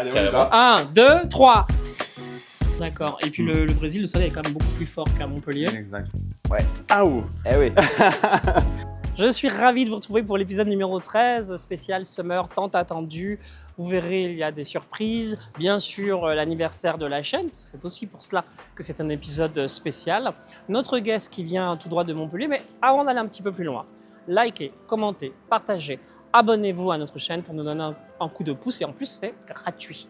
Allez, on y va. 1, 2, 3. D'accord. Et puis le Brésil, le soleil est quand même beaucoup plus fort qu'à Montpellier. Exact. Ouais. Ah ouh. Eh oui. Je suis ravi de vous retrouver pour l'épisode numéro 13, spécial Summer, tant attendu. Vous verrez, il y a des surprises. Bien sûr, l'anniversaire de la chaîne, parce que c'est aussi pour cela que c'est un épisode spécial. Notre guest qui vient tout droit de Montpellier, mais avant d'aller un petit peu plus loin, likez, commentez, partagez, abonnez-vous à notre chaîne pour nous donner un coup de pouce et en plus, c'est gratuit.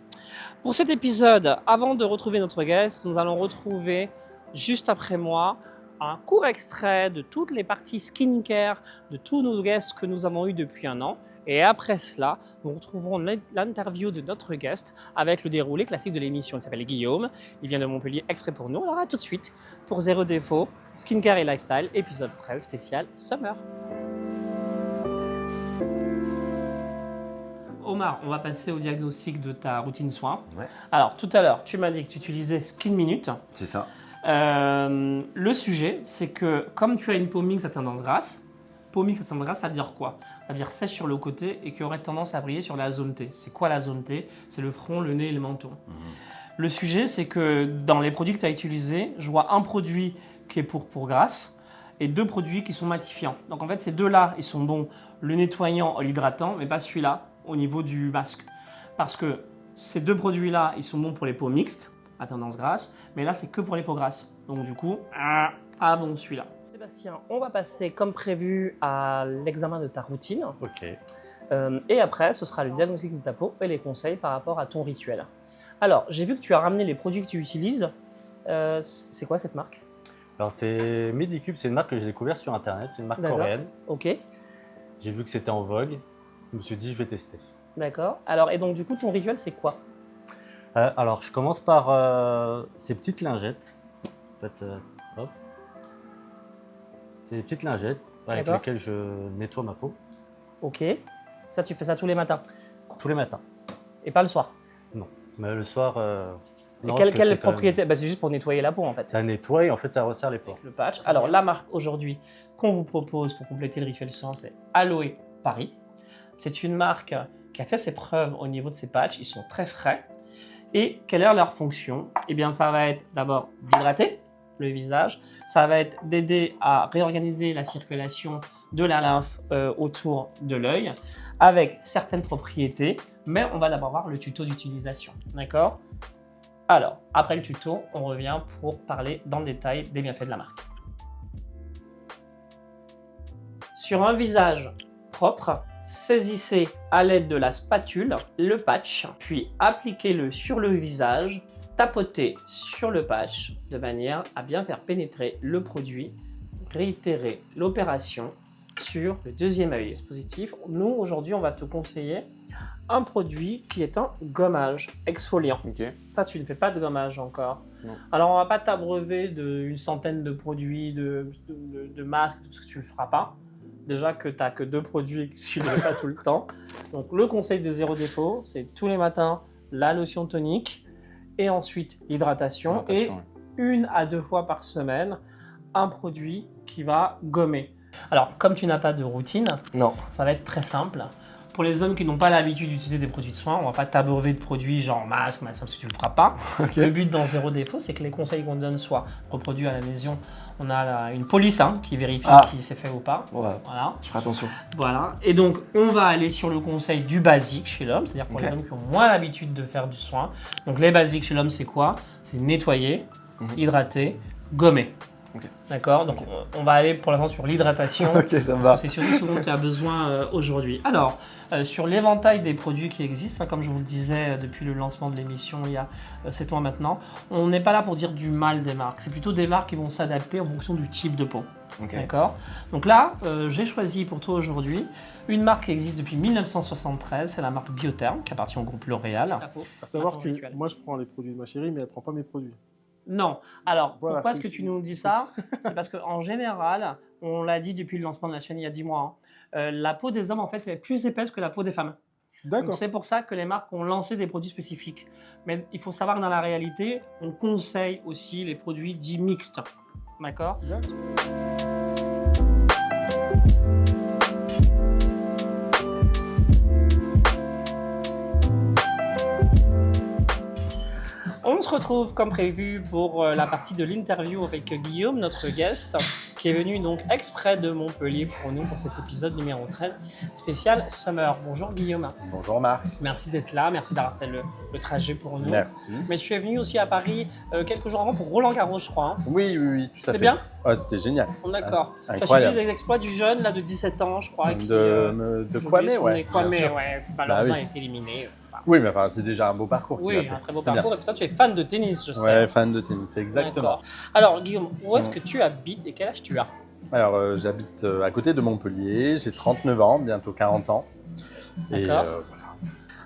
Pour cet épisode, avant de retrouver notre guest, nous allons retrouver, juste après moi, un court extrait de toutes les parties skincare de tous nos guests que nous avons eus depuis un an. Et après cela, nous retrouverons l'interview de notre guest avec le déroulé classique de l'émission. Il s'appelle Guillaume, il vient de Montpellier exprès pour nous. Alors à tout de suite pour Zéro Défaut, Skincare et Lifestyle, épisode 13 spécial Summer. Omar, on va passer au diagnostic de ta routine soin. Ouais. Alors tout à l'heure, tu m'as dit que tu utilisais Skin Minute. C'est ça. Le sujet, c'est que comme tu as une peau mixte à tendance grasse, ça veut dire quoi? Ça veut dire sèche sur le côté et qui aurait tendance à briller sur la zone T. C'est quoi la zone T? C'est le front, le nez et le menton. Le sujet, c'est que dans les produits que tu as utilisés, je vois un produit qui est pour peau grasse et deux produits qui sont matifiants. Donc en fait, ces deux-là, ils sont bons, le nettoyant et l'hydratant, mais pas celui-là au niveau du masque. Parce que ces deux produits-là, ils sont bons pour les peaux mixtes, à tendance grasse, mais là c'est que pour les peaux grasses. Donc du coup, pas bon celui-là. Sébastien, on va passer comme prévu à l'examen de ta routine. Ok. Et après, ce sera le diagnostic de ta peau et les conseils par rapport à ton rituel. Alors, j'ai vu que tu as ramené les produits que tu utilises. C'est quoi cette marque? Alors c'est Medicube, c'est une marque que j'ai découverte sur internet, c'est une marque D'accord. coréenne. Ok, J'ai vu que c'était en vogue, je me suis dit je vais tester. d'accord. Alors, et donc du coup, ton rituel, c'est quoi? Alors je commence par ces petites lingettes. En fait, hop. C'est des petites lingettes avec D'accord. lesquelles je nettoie ma peau Ok. Ça, tu fais ça tous les matins tous les matins. et pas le soir. Mais le soir, Et non, parce que quelle c'est quand même- propriété? Bah, c'est juste pour nettoyer la peau en fait. Ça nettoie et en fait ça resserre les pores. Le patch. Alors la marque aujourd'hui qu'on vous propose pour compléter le rituel soin, c'est Aloe Paris. C'est une marque qui a fait ses preuves au niveau de ses patchs. Ils sont très frais. Et quelle est leur fonction? Eh bien, ça va être d'abord d'hydrater le visage. Ça va être d'aider à réorganiser la circulation de la lymphe autour de l'œil avec certaines propriétés. Mais on va d'abord voir le tuto d'utilisation. D'accord? Alors, après le tuto, on revient pour parler dans le détail des bienfaits de la marque. Sur un visage propre, saisissez à l'aide de la spatule le patch, puis appliquez-le sur le visage, tapotez sur le patch de manière à bien faire pénétrer le produit. Réitérez l'opération sur le deuxième œil. Dispositif. Nous, aujourd'hui, on va te conseiller un produit qui est un gommage exfoliant. Ok. Toi, tu ne fais pas de gommage encore. Non. Alors, on va pas t'abreuver d'une centaine de produits, de masques, parce que tu ne le feras pas. Déjà que tu n'as que 2 produits et que tu ne le fais pas tout le temps. Donc, le conseil de Zéro Défaut, c'est tous les matins la lotion tonique et ensuite l'hydratation. Et ouais. 1 à 2 fois par semaine, un produit qui va gommer. Alors, comme tu n'as pas de routine, Non. ça va être très simple. Pour les hommes qui n'ont pas l'habitude d'utiliser des produits de soins, on ne va pas t'abreuver de produits genre masque, parce que tu ne le feras pas. Okay. Le but dans Zéro Défaut, c'est que les conseils qu'on donne soient reproduits à la maison. On a une police qui vérifie si c'est fait ou pas. Ouais. Voilà. Je ferai attention. Voilà. Et donc, on va aller sur le conseil du basique chez l'homme, c'est-à-dire pour les hommes qui ont moins l'habitude de faire du soin. Donc, les basiques chez l'homme, c'est quoi? C'est nettoyer, hydrater, gommer. Okay. D'accord? Donc, on va aller pour l'instant sur l'hydratation. Ok, ça me Parce va. que c'est surtout ce dont tu as besoin aujourd'hui. Alors, sur l'éventail des produits qui existent, comme je vous le disais depuis le lancement de l'émission il y a 7 mois maintenant, on n'est pas là pour dire du mal des marques. C'est plutôt des marques qui vont s'adapter en fonction du type de peau. Okay. D'accord? Donc là, j'ai choisi pour toi aujourd'hui une marque qui existe depuis 1973, c'est la marque Biotherm, qui appartient au groupe L'Oréal. À savoir Attends, que rituel. moi je prends les produits de ma chérie, mais elle prend pas mes produits. Non. Alors, Voilà, pourquoi est-ce c'est- que tu nous dis ça? C'est parce qu'en général, on l'a dit depuis le lancement de la chaîne il y a 10 mois, la peau des hommes en fait est plus épaisse que la peau des femmes. Donc D'accord. c'est pour ça que les marques ont lancé des produits spécifiques. Mais il faut savoir que dans la réalité, on conseille aussi les produits dits mixtes. D'accord? D'accord. On se retrouve comme prévu pour la partie de l'interview avec Guillaume, notre guest, qui est venu donc exprès de Montpellier pour nous pour cet épisode numéro 13 spécial Summer. Bonjour Guillaume. Bonjour Marc. Merci d'être là, merci d'avoir fait le trajet pour nous. Merci. Mais tu es venu aussi à Paris quelques jours avant pour Roland Garros, je crois. Hein. Oui, tout à fait. C'était bien? Ouais, c'était génial. D'accord. Tu as Incroyable. suivi les exploits du jeune là, de 17 ans, je crois. De Kwame, ouais. Kwame, bien sûr. ouais. Malheureusement, oui. il a été éliminé. Oui, mais enfin, c'est déjà un beau parcours. qu'il a Oui, fait. un très beau C'est parcours. Et putain, tu es fan de tennis, je sais. Ouais, fan de tennis, exactement. D'accord. Alors, Guillaume, où est-ce que tu habites et quel âge tu as? Alors, j'habite à côté de Montpellier, j'ai 39 ans, bientôt 40 ans. Et, D'accord.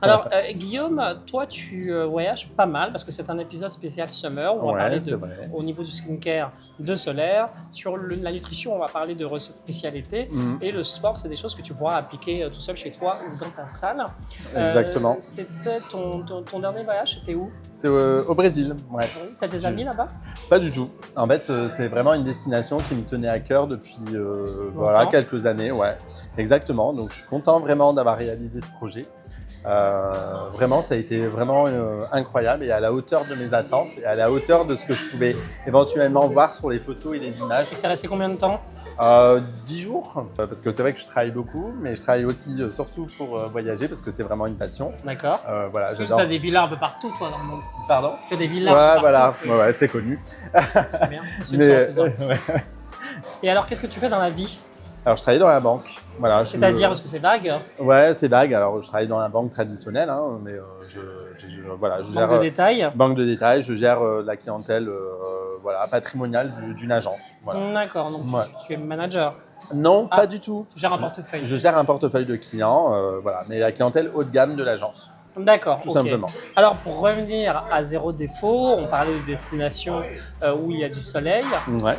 Alors, Guillaume, toi, tu voyages pas mal parce que c'est un épisode spécial Summer où on va Ouais, parler c'est vrai. au niveau du skincare de solaire. Sur la nutrition, on va parler de recettes spécialités. Mhm. Et le sport, c'est des choses que tu pourras appliquer tout seul chez toi ou dans ta salle. Exactement. C'était ton dernier voyage, c'était où? C'était au Brésil, ouais. Tu as des amis là-bas? Pas du tout. En fait, c'est vraiment une destination qui me tenait à cœur depuis voilà, quelques années. Ouais, exactement. Donc, je suis content vraiment d'avoir réalisé ce projet. Vraiment, ça a été vraiment incroyable et à la hauteur de mes attentes et à la hauteur de ce que je pouvais éventuellement voir sur les photos et les images. Et tu es resté combien de temps? 10 jours, parce que c'est vrai que je travaille beaucoup, mais je travaille aussi surtout pour voyager parce que c'est vraiment une passion. D'accord. Voilà, Tu j'adore. as des villas un peu partout, toi, dans le monde. Pardon? Tu as des villas Ouais, un peu voilà, partout. ouais, c'est connu. C'est bien. C'est Mais, excellent. ouais. Et alors, qu'est-ce que tu fais dans la vie? Alors, je travaillais dans la banque. Voilà, C'est-à-dire, parce que c'est vague, Ouais, c'est vague. Alors, je travaille dans la banque traditionnelle, hein, mais voilà, je manque gère de détails. banque de détail, je gère la clientèle voilà, patrimoniale d'une agence. Voilà. D'accord, donc Ouais. tu es manager. Non, Ah. pas du tout. Tu gères un portefeuille. Je gère un portefeuille de clients, voilà, mais la clientèle haut de gamme de l'agence, D'accord, tout ok. simplement. Alors, pour revenir à Zéro Défaut, on parlait de destinations où il y a du soleil, Ouais.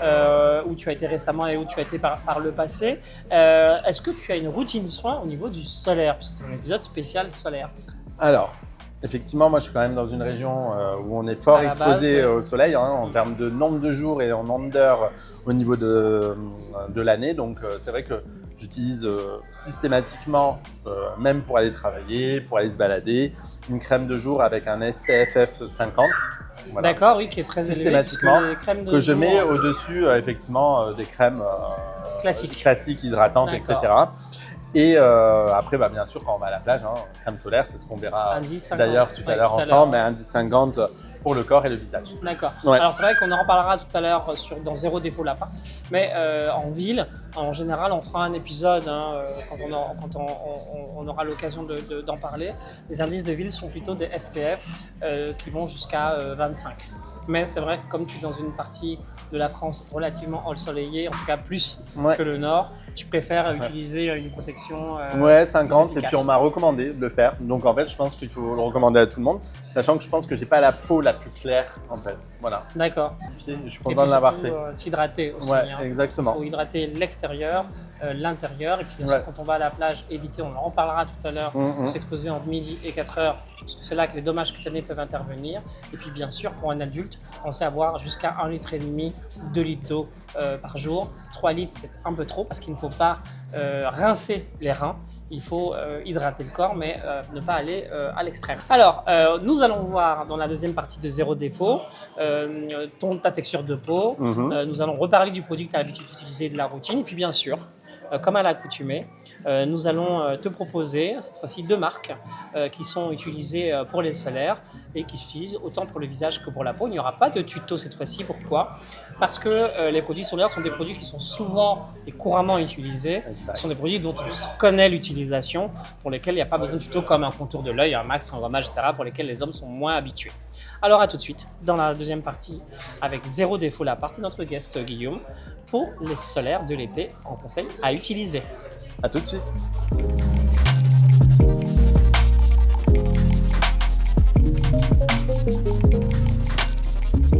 où tu as été récemment et où tu as été par le passé. Est-ce que tu as une routine soin au niveau du solaire? Parce que c'est un épisode spécial solaire. Alors, effectivement, moi, je suis quand même dans une région où on est fort À la exposé base, ouais. au soleil, hein, en termes de nombre de jours et en nombre d'heures au niveau de l'année. Donc, c'est vrai que j'utilise systématiquement, même pour aller travailler, pour aller se balader, une crème de jour avec un SPF 50. Voilà. D'accord, oui, qui est très élevé. Systématiquement, parce que les crèmes de Que je jour, mets au-dessus, effectivement, des crèmes classiques, hydratantes, D'accord. etc. Et après, bah, bien sûr, quand on va à la plage, hein, crème solaire, c'est ce qu'on verra Indice 50. d'ailleurs tout à l'heure ensemble, mais indice 50 pour le corps et le visage. D'accord. Ouais. Alors c'est vrai qu'on en reparlera tout à l'heure dans Zéro Défaut l'appart, mais en ville, en général, on fera un épisode quand on aura l'occasion d'en parler. Les indices de ville sont plutôt des SPF qui vont jusqu'à 25. Mais c'est vrai que comme tu es dans une partie de la France relativement ensoleillée, en tout cas plus Ouais. que le nord, tu préfères utiliser une protection Ouais, 50, et efficace. puis on m'a recommandé de le faire. Donc en fait, je pense qu'il faut le recommander à tout le monde, sachant que je pense que j'ai pas la peau la plus claire en fait. Voilà. D'accord. Je suis Et content puis de l'avoir surtout, fait. t'hydrater aussi. Ouais, hein. Il exactement. faut hydrater l'extérieur, l'intérieur. Et puis bien sûr, Ouais. quand on va à la plage, éviter, on en reparlera tout à l'heure, de s'exposer entre midi et 4 heures, parce que c'est là que les dommages cutanés peuvent intervenir. Et puis bien sûr, pour un adulte, pensez à boire jusqu'à 1,5 litre ou 2 litres d'eau par jour. 3 litres, c'est un peu trop parce qu'il ne faut pas rincer les reins. Il faut hydrater le corps, mais ne pas aller à l'extrême. Alors, nous allons voir dans la deuxième partie de Zéro Défaut ta texture de peau. Nous allons reparler du produit que tu as l'habitude d'utiliser et de la routine. Et puis, bien sûr, comme à l'accoutumée, nous allons te proposer cette fois-ci 2 marques qui sont utilisées pour les solaires et qui s'utilisent autant pour le visage que pour la peau. Il n'y aura pas de tuto cette fois-ci. Pourquoi? Parce que les produits solaires sont des produits qui sont souvent et couramment utilisés. Ce sont des produits dont on connaît l'utilisation, pour lesquels il n'y a pas besoin de tuto comme un contour de l'œil, un max, un gommage, etc., pour lesquels les hommes sont moins habitués. Alors à tout de suite dans la deuxième partie avec Zéro Défaut l'appart et notre guest Guillaume pour les solaires de l'été en conseil à utiliser. À tout de suite.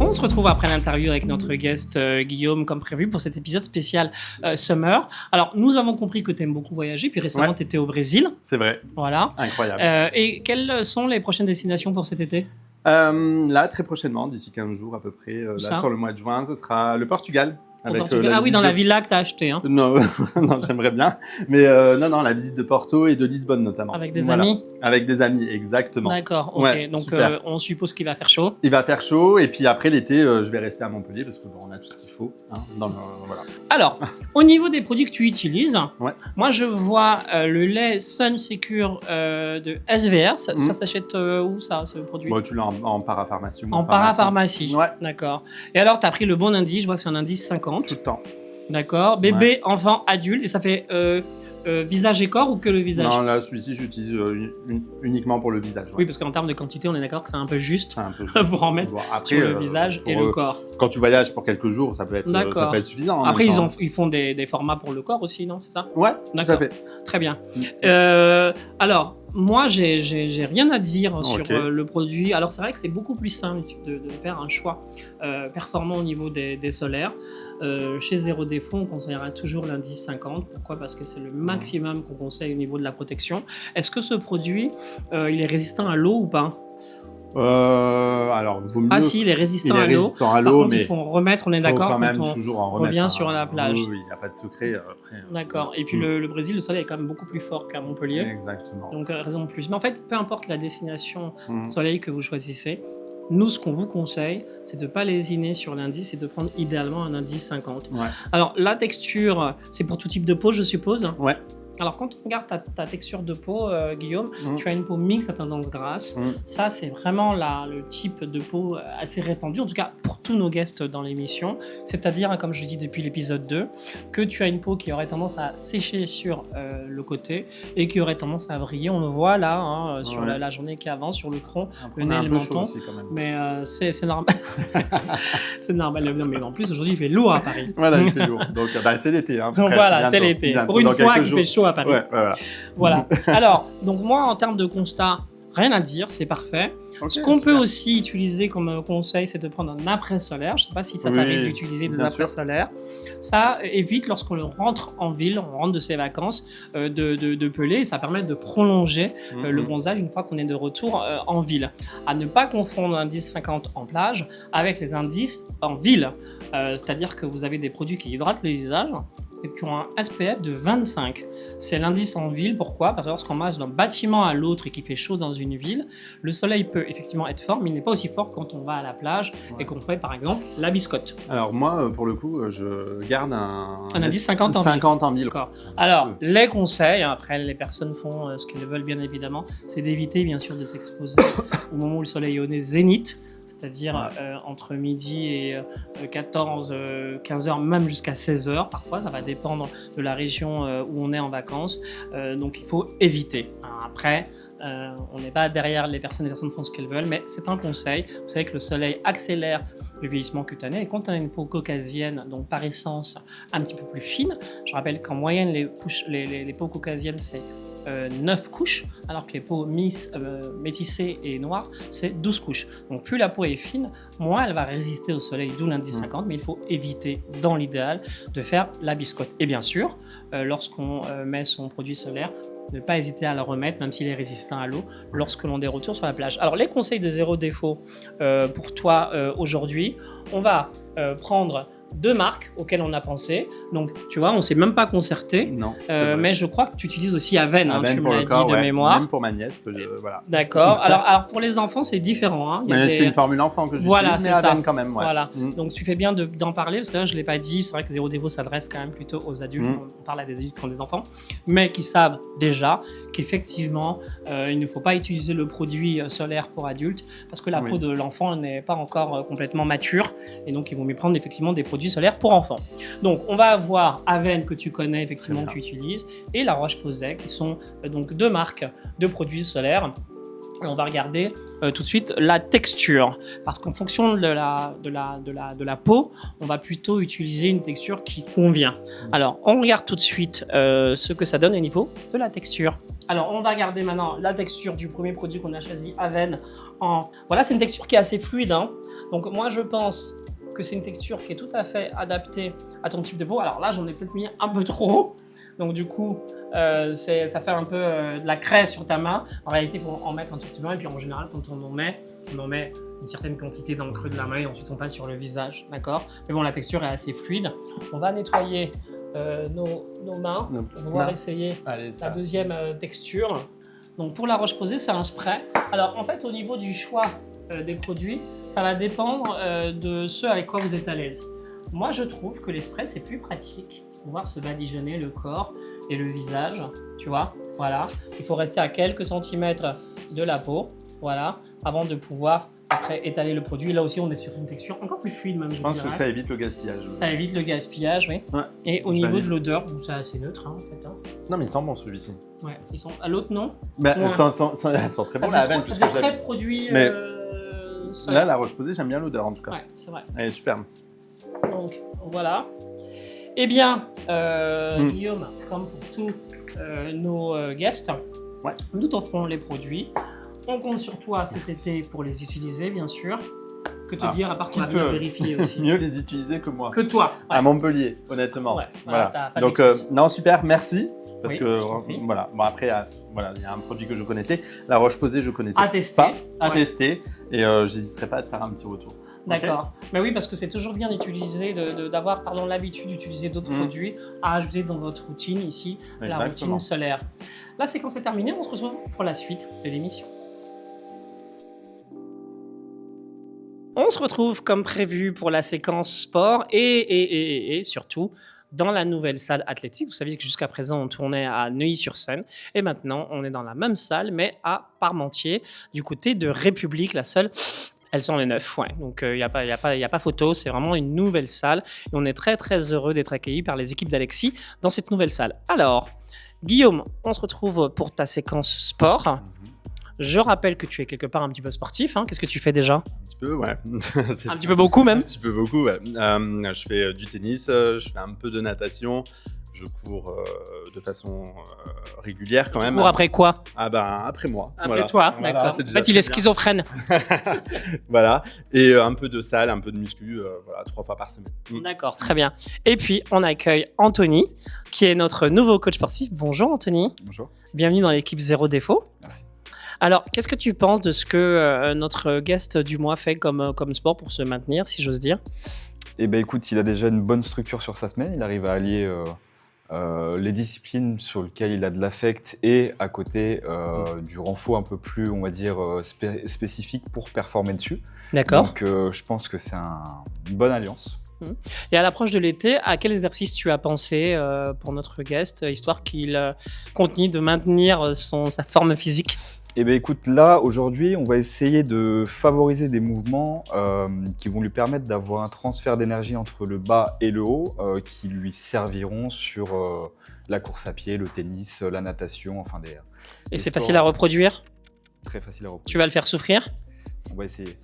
On se retrouve après l'interview avec notre guest Guillaume comme prévu pour cet épisode spécial Summer. Alors nous avons compris que tu aimes beaucoup voyager, puis récemment Ouais. tu étais au Brésil. C'est vrai, Voilà. incroyable. Et quelles sont les prochaines destinations pour cet été? Là, très prochainement, d'ici 15 jours à peu près, Ça là, sur le mois de juin, ce sera le Portugal. Avec, Au Portugal. Ah oui, visite dans la de- villa que tu as achetée, hein, Non, non, j'aimerais bien. Mais non, la visite de Porto et de Lisbonne notamment. avec des Voilà. amis. Avec des amis, exactement. D'accord, ok. Ouais, Donc super. on suppose qu'il va faire chaud. Il va faire chaud et puis après l'été, je vais rester à Montpellier parce que bon, on a tout ce qu'il faut. Hein, voilà. Alors, au niveau des produits que tu utilises, Ouais. moi je vois le lait Sun Secure de SVR. Ça s'achète où ça, ce produit? Bon, tu l'as en parapharmacie. ou En parapharmacie. Ouais. D'accord. Et alors, tu as pris le bon indice, je vois que c'est un indice 50. Tout le temps. D'accord. Bébé, enfant, adulte. Et ça fait visage et corps ou que le visage? Non, là, celui-ci, j'utilise uniquement pour le visage. Ouais. Oui, parce qu'en termes de quantité, on est d'accord que c'est un peu juste C'est un peu pour en mettre Bon, sur le visage et le corps. Quand tu voyages pour quelques jours, ça peut être D'accord. suffisant. en Après, même temps. ils font des formats pour le corps aussi, non? C'est ça? Ouais, tout à D'accord. fait. Très bien. Mm. Alors, moi, j'ai rien à dire Ok. sur le produit. Alors, c'est vrai que c'est beaucoup plus simple de faire un choix performant au niveau des solaires. Chez Zéro Défaut, on conseillera toujours l'indice 50. Pourquoi? Parce que c'est le maximum qu'on conseille au niveau de la protection. Est-ce que ce produit, il est résistant à l'eau ou pas? Alors, vaut mieux. Ah si, il est il résistant est à l'eau. résistant à Par l'eau, contre, mais il faut en remettre, on est faut d'accord, quand même quand on toujours en remettre. revient sur la plage. Oui, il n'y a pas de secret. Après, D'accord. Et puis le Brésil, le soleil est quand même beaucoup plus fort qu'à Montpellier. Exactement. Donc raison de plus. Mais en fait, peu importe la destination Mm. soleil que vous choisissez, nous, ce qu'on vous conseille, c'est de ne pas lésiner sur l'indice et de prendre idéalement un indice 50. Ouais. Alors, la texture, c'est pour tout type de peau, je suppose. Ouais. Alors, quand on regarde ta texture de peau, Guillaume, Mm. tu as une peau mixte à tendance grasse. Mm. Ça, c'est vraiment le type de peau assez répandu, en tout cas pour tous nos guests dans l'émission. C'est-à-dire, comme je dis depuis l'épisode 2, que tu as une peau qui aurait tendance à sécher sur le côté et qui aurait tendance à briller. On le voit là, hein, sur Ouais. la journée qui avance, sur le front, Après, le on nez est et un le peu chaud menton. aussi quand même. Mais c'est normal. C'est normal. Non, mais en plus, aujourd'hui, il fait lourd à Paris. Voilà, il fait lourd. Donc, c'est l'été. Hein, Donc presque, voilà, c'est bientôt, l'été. bientôt, Pour une dans fois quelques qu'il fait jours. chaud à Paris. Ouais, voilà. Voilà. Alors, donc moi, en termes de constat, rien à dire, c'est parfait. Ok, Ce qu'on peut super. aussi utiliser comme conseil, c'est de prendre un après-solaire. Je ne sais pas si ça Oui, t'arrive d'utiliser des bien sûr. après-solaires. Ça évite, lorsqu'on rentre en ville, on rentre de ses vacances, de peler. Et ça permet de prolonger le Mhm. bronzage une fois qu'on est de retour en ville. À ne pas confondre l'indice 50 en plage avec les indices en ville. C'est-à-dire que vous avez des produits qui hydratent le visage et qui ont un SPF de 25. C'est l'indice en ville. Pourquoi? Parce que lorsqu'on passe d'un bâtiment à l'autre et qu'il fait chaud dans une ville, le soleil peut effectivement être fort, mais il n'est pas aussi fort quand on va à la plage et Ouais. qu'on fait par exemple la biscotte. Alors moi, pour le coup, je garde un indice 50 en ville. 50 en ville. D'accord. Alors, les conseils, après les personnes font ce qu'elles veulent bien évidemment, c'est d'éviter bien sûr de s'exposer au moment où le soleil est au zénith, c'est-à-dire entre midi et 14, 15 heures, même jusqu'à 16 heures parfois, ça va dépendre de la région où on est en vacances, donc il faut éviter. Alors, après, on n'est pas derrière les personnes font ce qu'elles veulent, mais c'est un conseil. Vous savez que le soleil accélère le vieillissement cutané et quand on a une peau caucasienne, donc par essence un petit peu plus fine, je rappelle qu'en moyenne les peaux caucasiennes c'est 9 couches, alors que les peaux métissées et noires, c'est 12 couches. Donc plus la peau est fine, moins elle va résister au soleil, d'où l'indice 50, mais il faut éviter, dans l'idéal, de faire la biscotte. Et bien sûr, lorsqu'on met son produit solaire, ne pas hésiter à le remettre, même s'il est résistant à l'eau, lorsque l'on est retour sur la plage. Alors les conseils de Zéro Défaut pour toi aujourd'hui, on va prendre 2 marques auxquelles on a pensé. Donc tu vois, on ne s'est même pas concerté, Non. c'est vrai. mais je crois que tu utilises aussi Aven, hein, Aven tu me pour le l'as corps, dit de ouais. mémoire. Même pour ma nièce, voilà. D'accord. Alors pour les enfants, c'est différent. Hein. Il y a Mais des- c'est une formule enfant que j'utilise, Voilà, mais c'est ça. Aven quand même. Ouais. Voilà. Mm. Donc tu fais bien d'en parler, parce que là je ne l'ai pas dit, c'est vrai que Zéro Défaut s'adresse quand même plutôt aux adultes, on parle à des adultes qui ont des enfants, mais qui savent déjà qu'effectivement il ne faut pas utiliser le produit solaire pour adultes, parce que la Oui. peau de l'enfant n'est pas encore complètement mature, et donc il vaut mieux prendre effectivement des produits solaires pour enfants. Donc on va avoir Aven que tu connais effectivement, que Très tu utilises, et La Roche-Posay, qui sont donc 2 marques de produits solaires. Et on va regarder tout de suite la texture, parce qu'en fonction de la peau, on va plutôt utiliser une texture qui convient. Alors, on regarde tout de suite ce que ça donne au niveau de la texture. Alors, on va regarder maintenant la texture du premier produit qu'on a choisi, Aven. Voilà, c'est une texture qui est assez fluide, hein. Donc moi, je pense que c'est une texture qui est tout à fait adaptée à ton type de peau. Alors là, j'en ai peut-être mis un peu trop. Donc du coup, ça fait un peu de la craie sur ta main. En réalité, il faut en mettre un tout petit peu. Et puis en général, quand on en met une certaine quantité dans le creux de la main et ensuite on passe sur le visage, d'accord? Mais bon, la texture est assez fluide. On va nettoyer nos mains. On va pouvoir essayer la deuxième texture. Donc pour la roche-posay, c'est un spray. Alors en fait, au niveau du choix des produits, ça va dépendre de ce avec quoi vous êtes à l'aise. Moi, je trouve que les sprays, c'est plus pratique pour pouvoir se badigeonner le corps et le visage, tu vois. Voilà, il faut rester à quelques centimètres de la peau, voilà, avant de pouvoir après étaler le produit. Là aussi, on est sur une texture encore plus fluide même. Je pense que ça évite le gaspillage. Ça évite le gaspillage, oui. Ouais. Et au niveau de l'odeur, c'est assez neutre hein, en fait. Hein. Non, mais il sent bon celui-ci. Ouais, ils sont à l'autre non. Mais elles sont très bons la veine. Ça fait très produit. Mais là, la roche-posay, j'aime bien l'odeur en tout cas. Ouais, c'est vrai. Elle est superbe. Donc voilà. Eh bien, Guillaume, comme pour tous nos guests, nous t'offrons les produits. On compte sur toi cet été pour les utiliser, bien sûr. Que te dire, à part qu'on va bien vérifier aussi. Mieux les utiliser que moi. Que toi. À Montpellier, honnêtement. Ouais, voilà. Donc, non, super, merci. Parce que, voilà. Bon, après, il y a un produit que je connaissais. La roche-posay, je connaissais pas. À tester. Et j'hésiterai pas à te faire un petit retour. D'accord. Okay. Mais oui, parce que c'est toujours bien d'utiliser, d'avoir l'habitude d'utiliser d'autres produits à ajouter dans votre routine ici, la routine solaire. La séquence est terminée, on se retrouve pour la suite de l'émission. On se retrouve comme prévu pour la séquence sport et surtout dans la nouvelle salle athlétique. Vous saviez que jusqu'à présent, on tournait à Neuilly-sur-Seine et maintenant, on est dans la même salle, mais à Parmentier, du côté de République, la seule. Elles sont les 9, ouais. Donc il n'y a pas photo, c'est vraiment une nouvelle salle. Et on est très très heureux d'être accueillis par les équipes d'Alexis dans cette nouvelle salle. Alors, Guillaume, on se retrouve pour ta séquence sport. Je rappelle que tu es quelque part un petit peu sportif. Hein. Qu'est-ce que tu fais déjà? Un petit peu, ouais. Un petit peu beaucoup même? Un petit peu beaucoup, ouais. Je fais du tennis, je fais un peu de natation. Je cours de façon régulière quand même. Tu cours après quoi? Ah ben après moi. Après toi, d'accord. En fait, il est schizophrène. Voilà. Et un peu de salle, un peu de muscu, 3 fois par semaine. D'accord, très bien. Et puis, on accueille Anthony, qui est notre nouveau coach sportif. Bonjour Anthony. Bonjour. Bienvenue dans l'équipe Zéro Défaut. Merci. Alors, qu'est-ce que tu penses de ce que notre guest du mois fait comme sport pour se maintenir, si j'ose dire? Eh ben, écoute, il a déjà une bonne structure sur sa semaine. Il arrive à allier les disciplines sur lesquelles il a de l'affect et à côté du renfort un peu plus, on va dire, spécifique pour performer dessus. D'accord. Donc, je pense que c'est une bonne alliance. Et à l'approche de l'été, à quel exercice tu as pensé pour notre guest, histoire qu'il continue de maintenir sa forme physique? Eh bien écoute, là aujourd'hui on va essayer de favoriser des mouvements qui vont lui permettre d'avoir un transfert d'énergie entre le bas et le haut qui lui serviront sur la course à pied, le tennis, la natation, enfin des... Et c'est facile à reproduire? Très facile à reproduire. Tu vas le faire souffrir? On va essayer.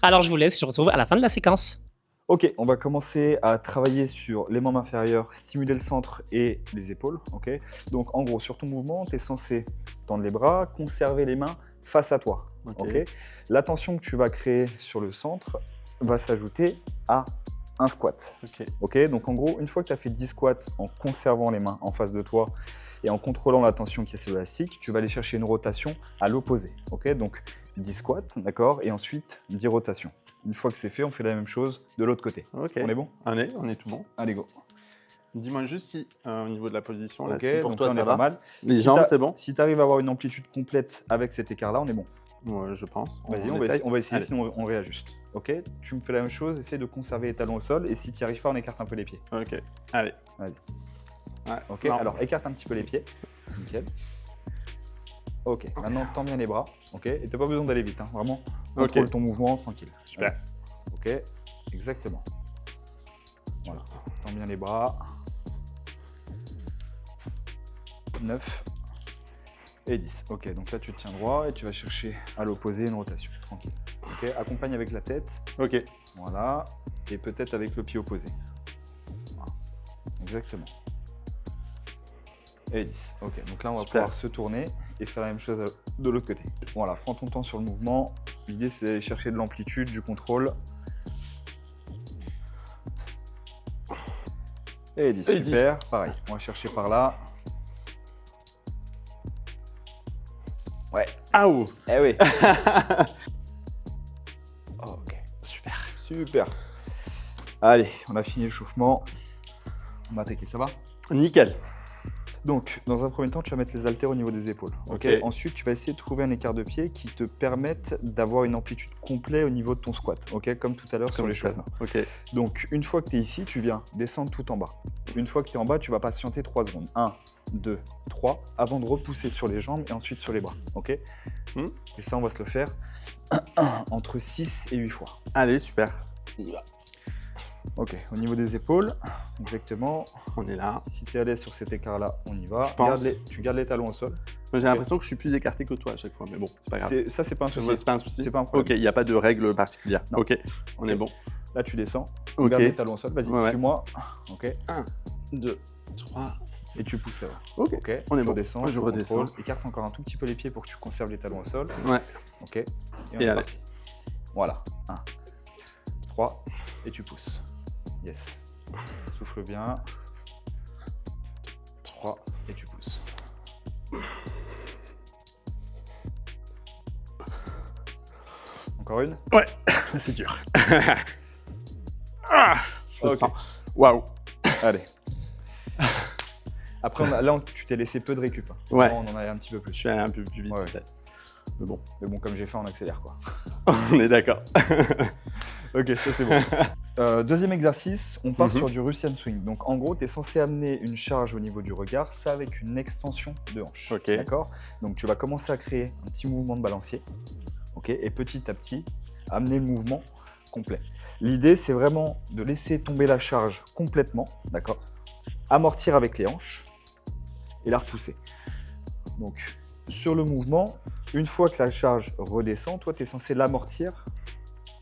Alors je vous laisse, je vous retrouve à la fin de la séquence. Ok, on va commencer à travailler sur les membres inférieurs, stimuler le centre et les épaules. Okay, donc en gros, sur ton mouvement, tu es censé tendre les bras, conserver les mains face à toi. Okay. La tension que tu vas créer sur le centre va s'ajouter à un squat. Okay, donc en gros, une fois que tu as fait 10 squats en conservant les mains en face de toi et en contrôlant la tension qui est sur l'élastique, tu vas aller chercher une rotation à l'opposé. Okay, donc 10 squats, d'accord, et ensuite 10 rotations. Une fois que c'est fait, on fait la même chose de l'autre côté. On est bon? On est tout bon. Allez, go. Dis-moi juste si, au niveau de la position, là, si pour donc toi, là, on ça est va. pas mal. Les jambes, c'est bon? Si tu arrives à avoir une amplitude complète avec cet écart-là, on est bon. Ouais, je pense. Vas-y, on va essayer, sinon on réajuste. Ok, tu me fais la même chose, essaie de conserver les talons au sol, et si tu n'y arrives pas, on écarte un peu les pieds. Ok, allez. Vas-y. Ouais, ok, alors écarte un petit peu les pieds. Nickel. Ok, maintenant tends bien les bras. Ok, et tu n'as pas besoin d'aller vite, hein. Vraiment, contrôle ton mouvement, tranquille. Super. Ouais. Ok, exactement. Voilà, tends bien les bras. 9 et 10. Ok, donc là tu te tiens droit et tu vas chercher à l'opposé une rotation. Tranquille. Ok, accompagne avec la tête. Ok. Voilà, et peut-être avec le pied opposé. Voilà. Exactement. Et 10. Ok, donc là on va pouvoir se tourner et faire la même chose de l'autre côté. Voilà, prends ton temps sur le mouvement. L'idée c'est d'aller chercher de l'amplitude, du contrôle. Et 10, Et 10. super. Pareil, on va chercher par là. Ouais. Ah ouh. Eh oui. Ok. Super. Super. Allez, on a fini l'échauffement. On va attaquer, ça va? Nickel. Donc, dans un premier temps, tu vas mettre les haltères au niveau des épaules. Ok. Ensuite, tu vas essayer de trouver un écart de pied qui te permette d'avoir une amplitude complète au niveau de ton squat. Ok, comme tout à l'heure sur l'échauffement. Ok. Donc, une fois que tu es ici, tu viens descendre tout en bas. Une fois que tu es en bas, tu vas patienter 3 secondes. 1, 2, 3, avant de repousser sur les jambes et ensuite sur les bras. Ok. Et ça, on va se le faire entre 6 et 8 fois. Allez, super. Ok, au niveau des épaules, exactement. On est là. Si tu es à l'aise sur cet écart-là, on y va. Je pense. Tu gardes les talons au sol. Moi, j'ai l'impression que je suis plus écarté que toi à chaque fois, mais bon, c'est pas grave. Ça, c'est pas un souci. C'est pas un souci. C'est pas un problème. Ok, il n'y a pas de règle particulière. Non. Ok, on est bon. Là, tu descends. Ok. Garde les talons au sol. Vas-y, Ouais. suis-moi. Ok. 1, 2, 3. Et tu pousses là. Ok, Ok. on est tu bon. redescends. Je tu redescends. contrôles. Écarte encore un tout petit peu les pieds pour que tu conserves les talons au sol. Ouais. Ok. Et on Et est allez. parti. Voilà. 1, 3. Et tu pousses. Yes. Souffle bien. 3. Et tu pousses. Encore une. Ouais, c'est dur. Ah, je Ok. sens. Waouh. Allez. Après, tu t'es laissé peu de récup. Hein. Ouais. Là, on en a un petit peu Je plus. suis allé un peu plus vite Ouais. peut-être. Mais bon, Mais bon, comme j'ai fait, on accélère quoi. on est d'accord. Ok, ça c'est bon. Deuxième exercice, on part Mhm. sur du Russian swing. Donc en gros, tu es censé amener une charge au niveau du regard, ça avec une extension de hanche. Ok. D'accord. Donc tu vas commencer à créer un petit mouvement de balancier. Ok. Et petit à petit, amener le mouvement complet. L'idée, c'est vraiment de laisser tomber la charge complètement. D'accord. Amortir avec les hanches et la repousser. Donc sur le mouvement, une fois que la charge redescend, toi, tu es censé l'amortir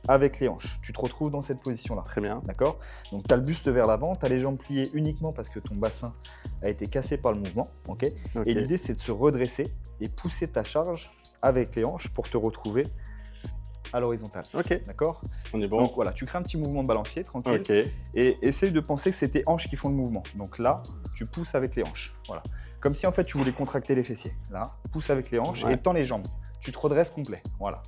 avec les hanches. Tu te retrouves dans cette position-là. Très bien. D'accord. Donc, tu as le buste vers l'avant, tu as les jambes pliées uniquement parce que ton bassin a été cassé par le mouvement. Ok. Ok. Et l'idée, c'est de se redresser et pousser ta charge avec les hanches pour te retrouver à l'horizontale. Ok, D'accord. on est bon. Donc, voilà, tu crées un petit mouvement de balancier, tranquille. Ok. Et essaye de penser que c'est tes hanches qui font le mouvement. Donc là, tu pousses avec les hanches. Voilà. Comme si en fait tu voulais contracter les fessiers. Là, pousse avec les hanches Ouais. et tends les jambes. Tu te redresses complet. Voilà.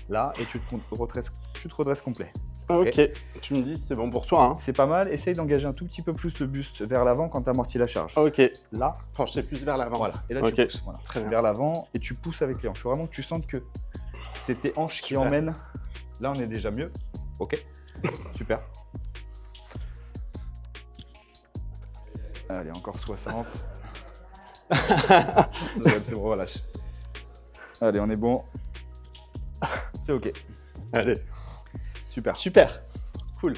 Là, et tu te redresses complet. Ok. Tu me dis c'est bon pour toi. Hein. C'est pas mal. Essaye d'engager un tout petit peu plus le buste vers l'avant quand tu amortis la charge. Ok. Là, Pencher plus vers l'avant. voilà. Et là, Ok. tu pousses. Voilà. Très bien. Vers l'avant et tu pousses avec les hanches. Faut vraiment que tu sentes que c'est tes hanches qui Super. emmènent. Là, on est déjà mieux. Ok. Super. Allez, encore 60. C'est bon, relâche. Allez, on est bon. C'est ok. Allez. Super. Super. Cool.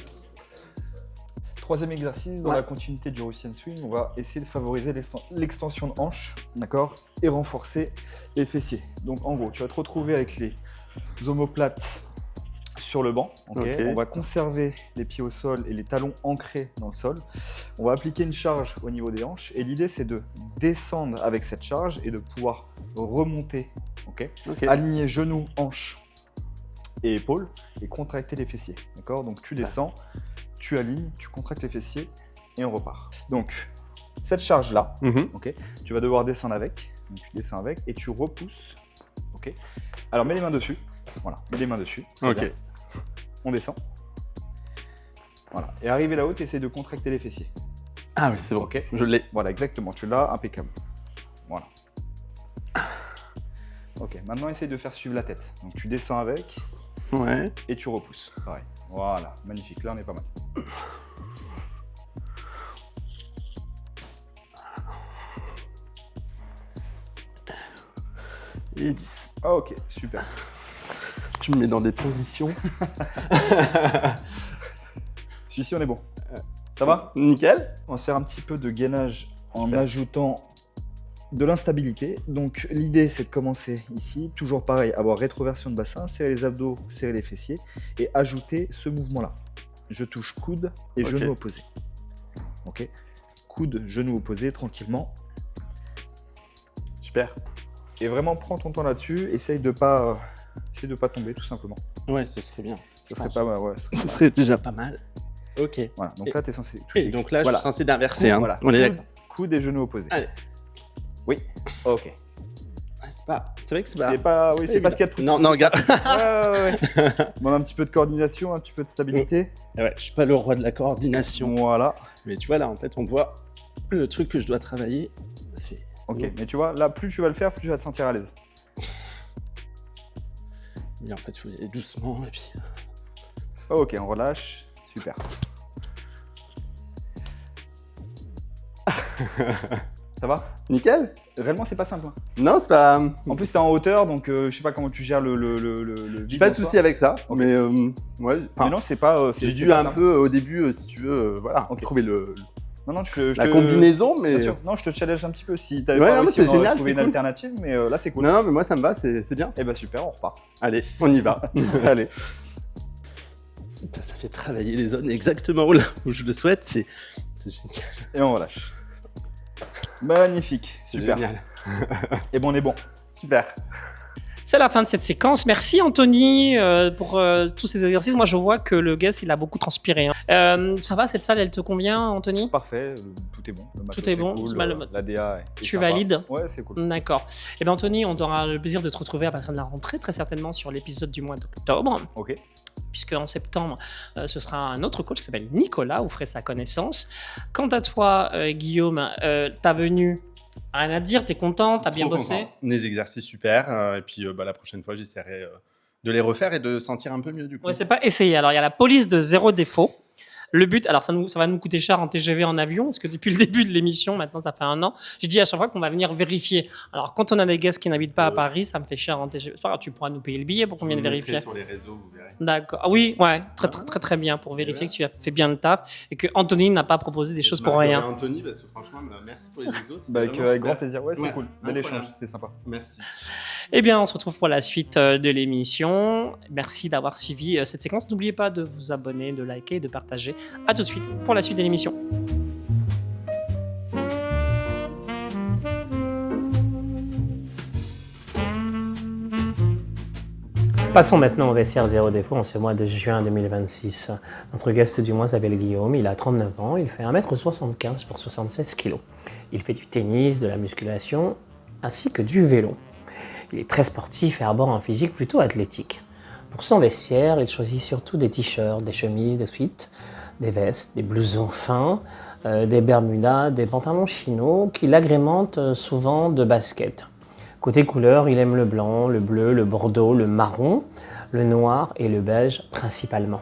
Troisième exercice, dans Ouais. la continuité du Russian swing, on va essayer de favoriser l'extension de hanche, d'accord, et renforcer les fessiers. Donc en gros, tu vas te retrouver avec les omoplates sur le banc. Ok. Ok. On va conserver les pieds au sol et les talons ancrés dans le sol. On va appliquer une charge au niveau des hanches et l'idée c'est de descendre avec cette charge et de pouvoir remonter. Ok. Ok. Aligner genoux, hanches et épaules et contracter les fessiers. D'accord. Donc tu descends, tu alignes, tu contractes les fessiers et on repart. Donc cette charge là, Mhm. tu vas devoir descendre avec. Donc tu descends avec et tu repousses. Ok. Alors mets les mains dessus. Voilà, mets les mains dessus. Très Ok. bien. On descend. Voilà. Et arrivé là-haut, tu essaies de contracter les fessiers. Ah oui, c'est bon. Ok. Je l'ai. Voilà, exactement. Tu l'as, impeccable. Voilà. Ok, maintenant essaye de faire suivre la tête. Donc tu descends avec Ouais. et tu repousses. Pareil. Voilà, magnifique. Là, on est pas mal. Et 10. Ok, super. Tu me mets dans des positions. Celui-ci, on est bon. Ça va? Nickel. On va se faire un petit peu de gainage en Super. ajoutant de l'instabilité. Donc l'idée c'est de commencer ici, toujours pareil, avoir rétroversion de bassin, serrer les abdos, serrer les fessiers et ajouter ce mouvement-là. Je touche coude et Ok. genou opposé. Ok. Coude, genou opposé, tranquillement. Super. Et vraiment prends ton temps là-dessus, essaye de pas tomber tout simplement. Ouais, ce serait bien. Ce serait pas mal, ouais. Ce serait déjà pas mal. Ok. Voilà, donc Et- là, tu es censé Et toucher. donc là, Voilà. je suis censé d'inverser. Hein. Voilà. On est d'accord. Coude et genou opposés. Allez. Oui, ok. Ah, c'est vrai que c'est pas. C'est pas, oui, c'est pas ce qu'il y a de plus. Non, non, regarde. Ouais. Bon, un petit peu de coordination, un petit peu de stabilité. Ouais, je suis pas le roi de la coordination. Voilà. Mais tu vois, là, en fait, on voit le truc que je dois travailler. C'est. Ok, bon. mais tu vois, là, plus tu vas le faire, plus tu vas te sentir à l'aise. Mais en fait, il faut y aller doucement. Et puis. Ok, on relâche. Super. Ça va? Nickel. Réellement, c'est pas simple. Hein. Non, c'est pas. En plus, t'es en hauteur, donc je sais pas comment tu gères le J'ai vide pas en de souci toi. avec ça. Ok. Mais ouais. Mais Enfin, non, c'est pas. j'ai c'est dû pas un simple. peu au début, si tu veux, voilà, Ok. trouver Non, non, la combinaison, mais. Bien sûr. Non, je te challenge un petit peu. Si t'avais Ouais, pas non, mais réussi, c'est on aurait génial, trouvé c'est une cool. alternative, mais là, c'est cool. Non, non, mais moi, ça me va, c'est bien. Eh ben super, on repart. Allez, on y va. Allez. Ça fait travailler les zones exactement là où je le souhaite. C'est génial. Et on relâche. Magnifique, super. Génial. Et bon, on est bon. Super. C'est la fin de cette séquence. Merci Anthony pour tous ces exercices. Moi, je vois que le guest, il a beaucoup transpiré. Hein. Ça va, cette salle, elle te convient, Anthony? Parfait, tout est bon. Le matos, Tout est c'est bon. Cool, Bah, la DA est Tu sympa. valides? Ouais, c'est cool. D'accord. Eh bien, Anthony, on aura le plaisir de te retrouver à partir de la rentrée, très certainement sur l'épisode du mois d'octobre. Ok. Puisque en septembre, ce sera un autre coach qui s'appelle Nicolas, vous ferez sa connaissance. Quant à toi, Guillaume, ta venue, rien à dire, t'es content, t'as bien Trop bossé? content. Des exercices super. Et puis la prochaine fois, j'essaierai de les refaire et de sentir un peu mieux du coup. Ouais, c'est pas essayer. Alors, il y a la police de zéro défaut. Le but, alors ça va nous coûter cher en TGV, en avion, parce que depuis le début de l'émission, maintenant ça fait 1 an, je dis à chaque fois qu'on va venir vérifier. Alors quand on a des guests qui n'habitent pas à Paris, ça me fait cher en TGV. C'est pas grave, tu pourras nous payer le billet pour qu'on Je vienne vous le mettrai vérifier. sur les réseaux, vous verrez. D'accord. Ah oui, ouais, très bien, pour vérifier que tu as fait bien le taf et que Anthony n'a pas proposé des choses Je pour marquerai rien. Anthony, parce que franchement, merci pour les exos. c'était Bah, avec vraiment avec grand super. plaisir. Ouais, c'est Ouais, cool. Bel incroyable. échange, c'était sympa. Merci. Eh bien, on se retrouve pour la suite de l'émission. Merci d'avoir suivi cette séquence. N'oubliez pas de vous abonner, de liker et de partager. À tout de suite pour la suite de l'émission. Passons maintenant au vestiaire zéro défaut en ce mois de juin 2026. Notre guest du mois s'appelle Guillaume, il a 39 ans, il fait 1m75 pour 76 kg. Il fait du tennis, de la musculation ainsi que du vélo. Il est très sportif et arbore un physique plutôt athlétique. Pour son vestiaire, il choisit surtout des t-shirts, des chemises, des sweats, des vestes, des blousons fins, des bermudas, des pantalons chinos qu'il agrémente souvent de baskets. Côté couleur, il aime le blanc, le bleu, le bordeaux, le marron, le noir et le beige principalement.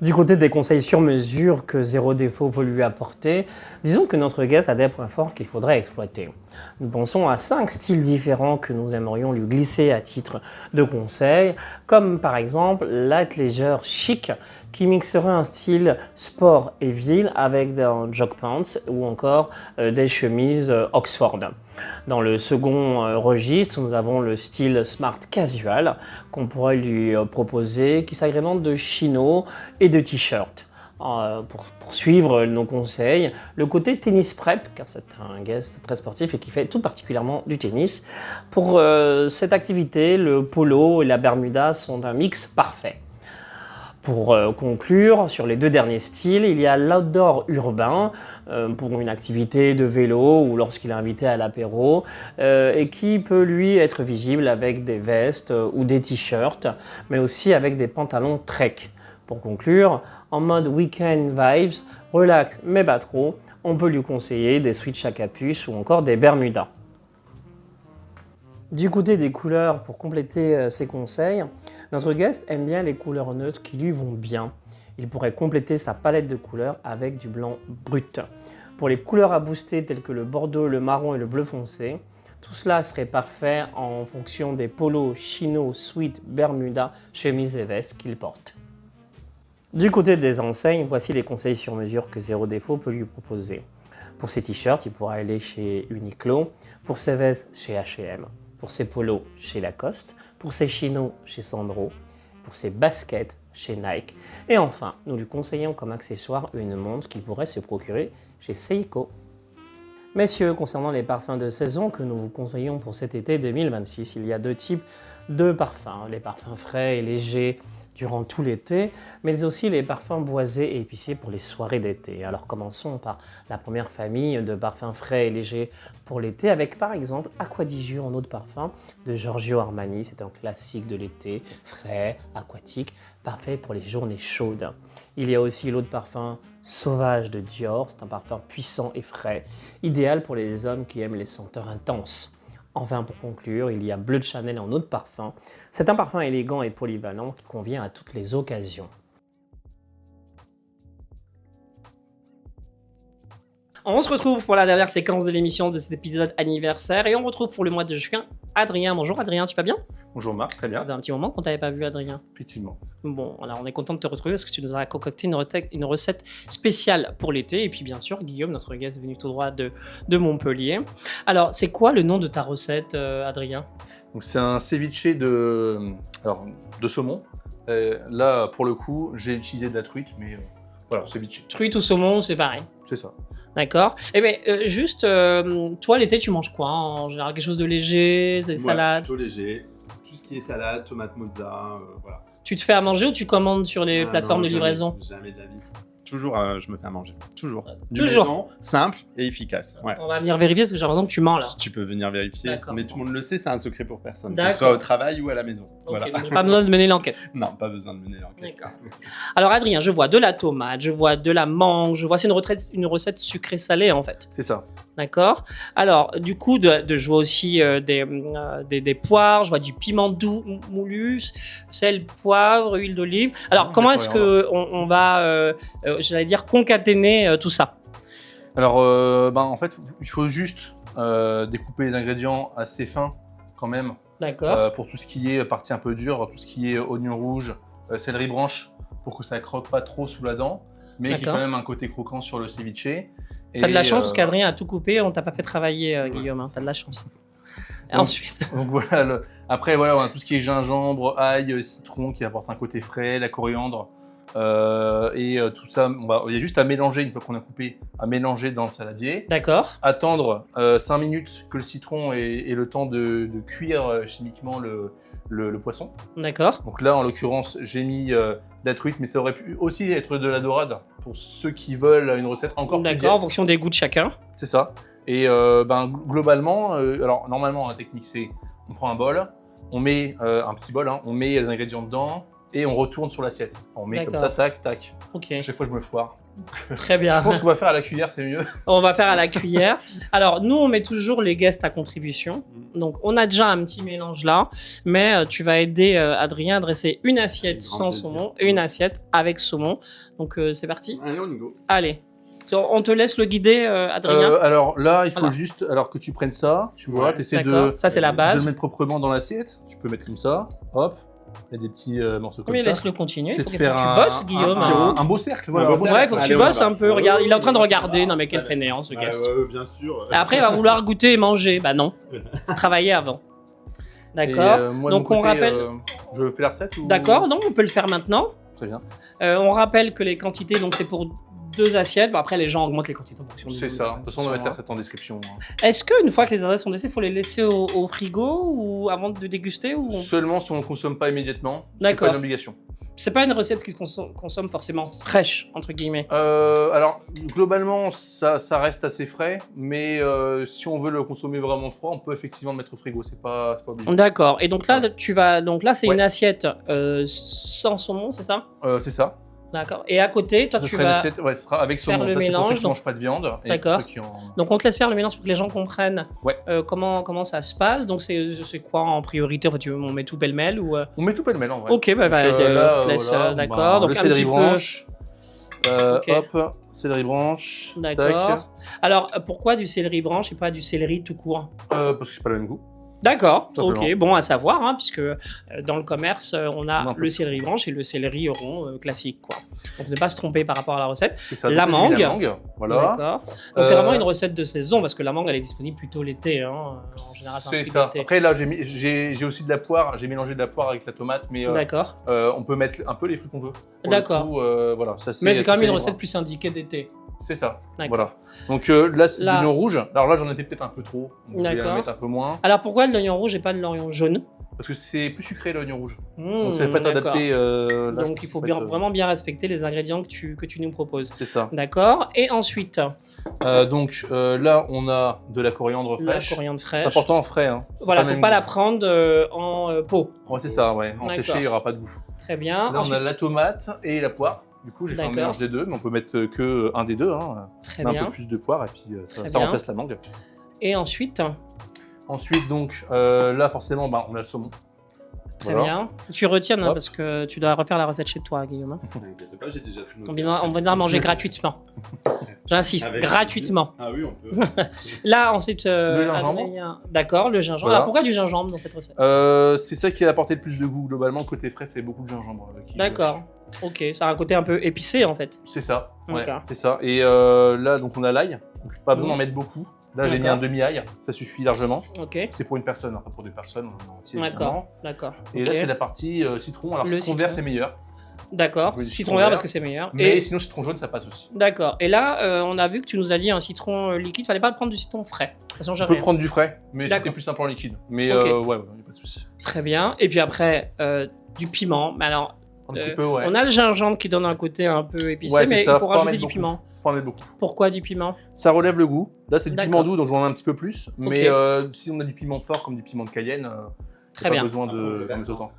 Du côté des conseils sur mesure que Zéro Défaut peut lui apporter, disons que notre guest a des points forts qu'il faudrait exploiter. Nous pensons à 5 styles différents que nous aimerions lui glisser à titre de conseil, comme par exemple l'athléisure chic qui mixerait un style sport et ville avec des jog pants ou encore des chemises Oxford. Dans le second registre, nous avons le style smart casual qu'on pourrait lui proposer qui s'agrémente de chinos et de t-shirts. Pour suivre nos conseils, le côté tennis prep, car c'est un guest très sportif et qui fait tout particulièrement du tennis. Pour cette activité, le polo et la bermuda sont un mix parfait. Pour conclure, sur les 2 derniers styles, il y a l'outdoor urbain pour une activité de vélo ou lorsqu'il est invité à l'apéro et qui peut lui être visible avec des vestes ou des t-shirts, mais aussi avec des pantalons trek. Pour conclure, en mode weekend vibes, relax mais pas trop, on peut lui conseiller des switches à capuche ou encore des bermudas. Du côté des couleurs, pour compléter ses conseils, notre guest aime bien les couleurs neutres qui lui vont bien. Il pourrait compléter sa palette de couleurs avec du blanc brut. Pour les couleurs à booster telles que le bordeaux, le marron et le bleu foncé, tout cela serait parfait en fonction des polos, chinos, sweats, bermudas, chemises et vestes qu'il porte. Du côté des enseignes, voici les conseils sur mesure que Zéro Défaut peut lui proposer. Pour ses t-shirts, il pourra aller chez Uniqlo, pour ses vestes chez H&M, pour ses polos chez Lacoste, pour ses chinos chez Sandro, pour ses baskets chez Nike. Et enfin, nous lui conseillons comme accessoire une montre qu'il pourrait se procurer chez Seiko. Messieurs, concernant les parfums de saison que nous vous conseillons pour cet été 2026, il y a 2 types deux parfums, les parfums frais et légers durant tout l'été, mais aussi les parfums boisés et épicés pour les soirées d'été. Alors commençons par la première famille de parfums frais et légers pour l'été, avec par exemple Acqua di Giu en eau de parfum de Giorgio Armani. C'est un classique de l'été, frais, aquatique, parfait pour les journées chaudes. Il y a aussi l'eau de parfum Sauvage de Dior, c'est un parfum puissant et frais, idéal pour les hommes qui aiment les senteurs intenses. Enfin, pour conclure, il y a Bleu de Chanel en eau de parfum. C'est un parfum élégant et polyvalent qui convient à toutes les occasions. On se retrouve pour la dernière séquence de l'émission de cet épisode anniversaire et on retrouve pour le mois de juin Adrien. Bonjour Adrien, tu vas bien? Bonjour Marc, très bien. Ça fait un petit moment qu'on t'avait pas vu Adrien. Effectivement. Bon, alors on est content de te retrouver parce que tu nous as concocté une recette spéciale pour l'été. Et puis bien sûr, Guillaume, notre guest venu tout droit de Montpellier. Alors, c'est quoi le nom de ta recette, Adrien? Donc c'est un ceviche de saumon. Là, pour le coup, j'ai utilisé de la truite, mais voilà, ceviche. Truite ou saumon, c'est pareil. C'est ça. D'accord. Eh bien, juste, toi, l'été, tu manges quoi en général? Quelque chose de léger, des salades? Plutôt léger. Tout ce qui est salade, tomate mozza, voilà. Tu te fais à manger ou tu commandes sur les plateformes de livraison? Jamais de la vie. Toujours, je me fais à manger. Toujours. Toujours. Maison, simple et efficace. Ouais. On va venir vérifier parce que j'ai l'impression que tu mens là. Tu peux venir vérifier, D'accord. mais tout le monde le sait, c'est un secret pour personne. Que D'accord. ce soit au travail ou à la maison. Ok, Voilà. donc j'ai pas besoin de mener l'enquête. Non, pas besoin de mener l'enquête. D'accord. Alors Adrien, je vois de la tomate, je vois de la mangue, je vois c'est une recette sucrée-salée en fait. C'est ça. D'accord. Alors du coup, je vois aussi des poires, je vois du piment doux moulu, sel, poivre, huile d'olive. Alors comment est-ce que on va, j'allais dire, concaténer tout ça? Alors, en fait, il faut juste découper les ingrédients assez fins quand même. D'accord. Pour tout ce qui est partie un peu dure, tout ce qui est oignon rouge, céleri branche, pour que ça croque pas trop sous la dent, mais qu'il y ait quand même un côté croquant sur le ceviche. T'as de la chance parce qu'Adrien a tout coupé, on t'a pas fait travailler, Guillaume. Hein, t'as de la chance. Donc, ensuite. Donc voilà. Après, voilà, on a tout ce qui est gingembre, ail, citron qui apporte un côté frais, la coriandre. Tout ça, il y a juste à mélanger une fois qu'on a coupé, à mélanger dans le saladier. D'accord. Attendre 5 minutes que le citron ait le temps de cuire chimiquement le poisson. D'accord. Donc là, en l'occurrence, j'ai mis de la truite, mais ça aurait pu aussi être de la dorade pour ceux qui veulent une recette encore plus D'accord, en diète. fonction des goûts de chacun. C'est ça. Et globalement, alors normalement, la technique, c'est on prend un bol, on met un petit bol, on met les ingrédients dedans. Et on retourne sur l'assiette. On met comme ça, tac, tac. Ok. Chaque fois, je me foire. Très bien. Je pense qu'on va faire à la cuillère, c'est mieux. On va faire à la cuillère. Alors, nous, on met toujours les guests à contribution. Donc, on a déjà un petit mélange là. Mais tu vas aider Adrien à dresser une assiette sans saumon et une assiette avec saumon. Donc, c'est parti. Allez, on y go. Allez. On te laisse le guider, Adrien. Alors là, il faut Voilà. juste que tu prennes ça. Tu vois, tu essaies D'accord. de Ça, c'est la le base. mettre proprement dans l'assiette. Tu peux mettre comme ça. Hop. Il y a des petits morceaux comme Mais ça. laisse-le continuer. C'est Il faut de que faire tu bosses, Guillaume. un beau cercle. Voilà, Un un beau beau cercle. Ouais, il faut que tu Allez, bosses on va. un peu. Regarde, il est en train de regarder. Non, mais quel fainéant, ce guest. Bien sûr. Et après, il va vouloir goûter et manger. Bah non. Faut travailler avant. D'accord. Moi, de Donc, mon on côté, rappelle. je fais la recette ou... D'accord, non, on peut le faire maintenant. Très bien. On rappelle que les quantités, donc c'est pour 2 assiettes. Bon, après, les gens augmentent les quantités en fonction du C'est volume. ça. De toute façon, on va mettre la recette en description. Est-ce qu'une fois que les adresses sont laissées, il faut les laisser au frigo ou avant de déguster ou Seulement si on ne consomme pas immédiatement. C'est D'accord. pas une obligation. C'est pas une recette qui se consomme forcément fraîche, entre guillemets. Alors, globalement, ça reste assez frais, mais si on veut le consommer vraiment froid, on peut effectivement le mettre au frigo, c'est pas obligé. D'accord. Et donc là, c'est Ouais. une assiette sans saumon, c'est ça? C'est ça. D'accord. Et à côté, toi, Ce tu sera une vas. assiette, ouais, ce sera avec faire saumon. le Ça, c'est pour mélange, ceux qui donc- mangent pas de viande. Et D'accord. pour ceux qui en... Donc on te laisse faire le mélange pour que les gens comprennent Ouais. comment ça se passe. Donc c'est quoi en priorité? Enfin, on met tout pêle-mêle ou On met tout pêle-mêle en vrai. Ok, bah, Donc, te laisse, voilà, d'accord. Donc le un céleri petit peu. branche. Ok. Hop, céleri branche. D'accord. Tac. Alors pourquoi du céleri branche et pas du céleri tout court? Parce que c'est pas le même goût. D'accord, Tout ok, simplement. bon à savoir, hein, puisque dans le commerce, on a Non, le céleri branche et le céleri rond classique, quoi. Donc ne pas se tromper par rapport à la recette. C'est ça. La Donc, j'ai mis mangue. Voilà. D'accord. Donc c'est vraiment une recette de saison, parce que la mangue, elle est disponible plutôt l'été, hein. En général, C'est un fruit ça. d'été. Après là, j'ai aussi de la poire. J'ai mélangé de la poire avec la tomate, mais D'accord. on peut mettre un peu les fruits qu'on veut. Pour D'accord. le coup, voilà, ça, Mais c'est quand même une libre. recette plus indiquée d'été. C'est ça. D'accord. Voilà. Donc là, c'est de Là- l'oignon rouge. Alors là, j'en étais peut-être un peu trop. Donc, je vais D'accord. en mettre un peu moins. Alors pourquoi de l'oignon rouge et pas de l'oignon jaune? parce que c'est plus sucré l'oignon rouge. Mmh, Donc ça va pas être d'accord. adapté. Là, je Donc pense il que faut ça va être, vraiment bien respecter les ingrédients que tu nous proposes. C'est ça. D'accord. Et ensuite, Donc là, on a de la coriandre la fraîche. coriandre C'est fraîche. important en frais. Hein. C'est Voilà, le faut même pas la goût. prendre en pot. Ouais, c'est ça, ouais. En D'accord. séché, il n'y aura pas de goût. Très bien. Là, on Ensuite, a la tomate et la poire. Du coup, j'ai fait un D'accord. mélange des deux, mais on peut mettre que un des deux. Hein. très On met un bien. peu plus de poire et puis Très ça bien. remplace la mangue. Et ensuite, Ensuite, donc, là, forcément, on a le saumon. très Voilà. bien. Tu retiennes, hein, Hop. parce que tu dois refaire la recette chez toi, Guillaume. hein. T'inquiète pas, j'ai déjà tout noté. On viendra manger gratuitement. J'insiste, Avec gratuitement. Ah oui, on peut. Là, ensuite, Le gingembre. Adrien- D'accord, le gingembre. Voilà. Alors, pourquoi du gingembre dans cette recette? C'est ça qui a apporté le plus de goût. Globalement, côté frais, c'est beaucoup de gingembre. D'accord. Ok, ça a un côté un peu épicé en fait. C'est ça. Ouais, Ok. c'est ça. Et là, donc, on a l'ail. Donc, pas besoin Mhm. d'en mettre beaucoup. Là, j'ai mis un D'accord. demi-ail. Ça suffit largement. Ok. C'est pour une personne, hein, pas pour deux personnes. En entier, D'accord. évidemment. D'accord. Et Ok. là, c'est la partie citron. Alors, Le citron vert, citron. c'est meilleur. D'accord. Oui, Citron vert vert. parce que c'est meilleur. Mais Et sinon, citron jaune, ça passe aussi. d'accord. Et là, on a vu que tu nous as dit un citron liquide. Fallait pas prendre du citron frais. De toute façon, j'ai On peut rien. prendre du frais, mais D'accord. c'était plus simple en liquide. Mais Ok. ouais, il n'y a pas de souci. Très bien. Et puis après, du piment. Mais alors, Un petit peu, ouais. on a le gingembre qui donne un côté un peu épicé, Ouais, c'est mais ça, il faut faut pas en rajouter mettre du beaucoup. piment. Faut en mettre beaucoup. Pourquoi du piment? Ça relève le goût. Là, c'est du D'accord. piment doux, donc j'en mets un petit peu plus. Mais Ok. si on a du piment fort, comme du piment de Cayenne, Très pas bien. besoin Après, on de peut faire mettre ça. autant.